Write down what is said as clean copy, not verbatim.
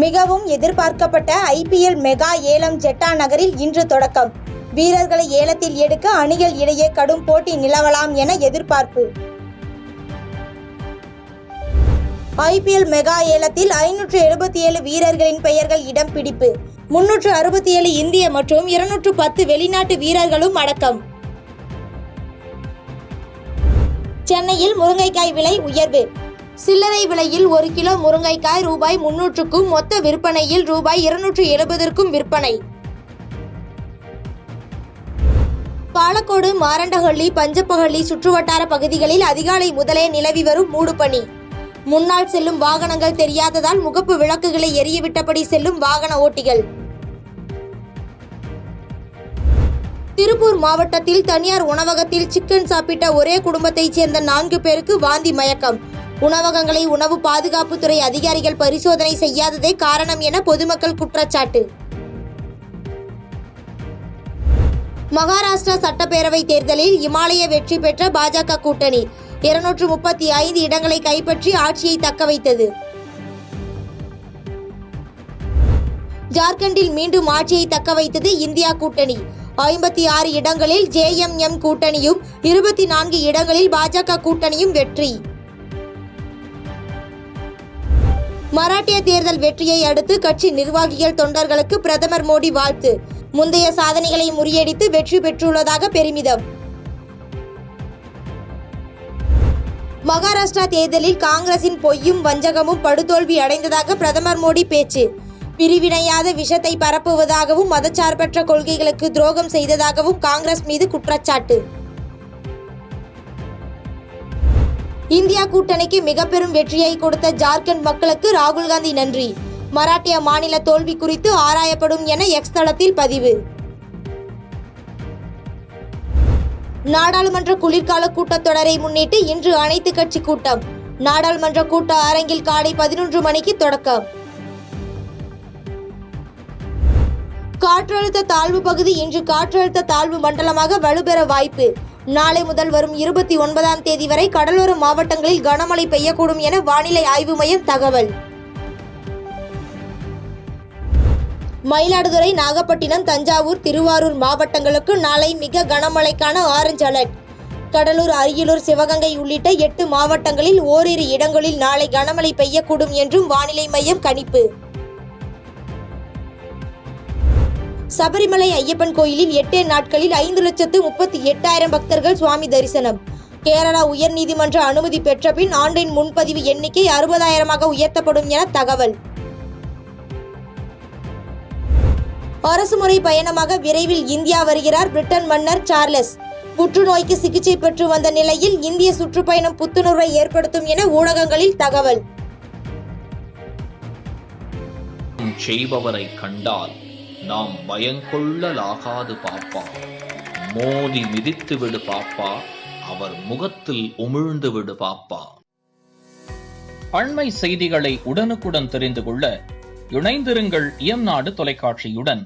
மிகவும் எதிர்பார்க்கப்பட்ட IPL mega ஏலம் ஜெட்டா நகரில் இன்று தொடக்கம். வீரர்களை ஏலத்தில் எடுக்க அணிகள் இடையே கடும் போட்டி நிலவலாம் என எதிர்பார்ப்பு. IPL மெகா ஏலத்தில் 577 வீரர்களின் பெயர்கள் இடம் பிடிப்பு. 367 இந்திய மற்றும் 210 வெளிநாட்டு வீரர்களும் அடக்கம். சென்னையில் முருங்கைக்காய் விலை உயர்வு. சில்லறை விலையில் 1 கிலோ முருங்கைக்காய் ரூபாய் 300க்கும், மொத்த விற்பனையில் ரூபாய் 270க்கும் விற்பனை. பாலக்கோடு, மாரண்டஹள்ளி, பஞ்சப்பஹள்ளி சுற்றுவட்டார பகுதிகளில் அதிகாலை முதலே நிலவி வரும் மூடுபனி. முன்னால் செல்லும் வாகனங்கள் தெரியாததால் முகப்பு விளக்குகளை எரியவிட்டபடி செல்லும் வாகன ஓட்டிகள். திருப்பூர் மாவட்டத்தில் தனியார் உணவகத்தில் சிக்கன் சாப்பிட்ட ஒரே குடும்பத்தைச் சேர்ந்த 4 பேருக்கு வாந்தி மயக்கம். உணவகங்களை உணவு பாதுகாப்புத்துறை அதிகாரிகள் பரிசோதனை செய்யாததே காரணம் என பொதுமக்கள் குற்றச்சாட்டு. மகாராஷ்டிரா சட்டப்பேரவை தேர்தலில் இமாலய வெற்றி பெற்ற பாஜக கூட்டணி 235 இடங்களை கைப்பற்றி ஆட்சியை தக்க வைத்தது. ஜார்க்கண்டில் மீண்டும் ஆட்சியை தக்க வைத்தது இந்தியா கூட்டணி. 56 இடங்களில் JMM கூட்டணியும், 24 இடங்களில் பாஜக கூட்டணியும் வெற்றி. மராட்டிய தேர்தல் வெற்றியை அடுத்து கட்சி நிர்வாகிகள், தொண்டர்களுக்கு பிரதமர் மோடி வாழ்த்து. முந்தைய சாதனைகளை முறியடித்து வெற்றி பெற்றுள்ளதாக பெருமிதம். மகாராஷ்டிரா தேர்தலில் காங்கிரசின் பொய்யும் வஞ்சகமும் படுதோல்வி அடைந்ததாக பிரதமர் மோடி பேச்சு. பிரிவினையாத விஷத்தை பரப்புவதாகவும், மதச்சார்பற்ற கொள்கைகளுக்கு துரோகம் செய்ததாகவும் காங்கிரஸ் மீது குற்றச்சாட்டு. இந்தியா கூட்டணிக்கு மிக பெரும் வெற்றியை கொடுத்த ஜார்க்கண்ட் மக்களுக்கு ராகுல் காந்தி நன்றி. மராட்டிய மாநில தோல்வி குறித்து ஆராயப்படும் என எக்ஸ் தளத்தில் பதிவு. நாடாளுமன்ற குளிர்கால கூட்டத்தொடரை முன்னிட்டு இன்று அனைத்து கட்சி கூட்டம். நாடாளுமன்ற கூட்ட அரங்கில் காலை 11 மணிக்கு தொடக்கம். காற்றழுத்த தாழ்வு பகுதி இன்று காற்றழுத்த தாழ்வு மண்டலமாக வலுப்பெற வாய்ப்பு. நாளை முதல் வரும் 29ஆம் தேதி வரை கடலோர மாவட்டங்களில் கனமழை பெய்யக்கூடும் என வானிலை ஆய்வு மையம் தகவல். மயிலாடுதுறை, நாகப்பட்டினம், தஞ்சாவூர், திருவாரூர் மாவட்டங்களுக்கு நாளை மிக கனமழைக்கான ஆரஞ்சு அலர்ட். கடலூர், அரியலூர், சிவகங்கை உள்ளிட்ட 8 மாவட்டங்களில் ஓரிரு இடங்களில் நாளை கனமழை பெய்யக்கூடும் என்றும் வானிலை மையம் கணிப்பு. சபரிமலை ஐயப்பன் கோயிலில் 8 நாட்களில் 5,38,000 பக்தர்கள் சுவாமி தரிசனம். கேரளா உயர்நீதிமன்ற அனுமதி பெற்ற பின் ஆன்லைன் முன்பதிவு எண்ணிக்கை 60,000ஆக உயர்த்தப்படும் என தகவல். அரசுமுறை பயணமாக விரைவில் இந்தியா வருகிறார் பிரிட்டன் மன்னர் சார்லஸ். புற்றுநோய்க்கு சிகிச்சை பெற்று வந்த நிலையில் இந்திய சுற்றுப்பயணம் புத்துணர்வை ஏற்படுத்தும் என ஊடகங்களில் தகவல். செய்பவரை கண்டால் நாம் பயங்கொள்ளலாகாது பாப்பா. மோதி மிதித்து விடு பாப்பா, அவர் முகத்தில் உமிழ்ந்து விடு பாப்பா. அண்மை செய்திகளை உடனுக்குடன் தெரிந்து கொள்ள இணைந்திருங்கள் இயம்நாடு தொலைக்காட்சியுடன்.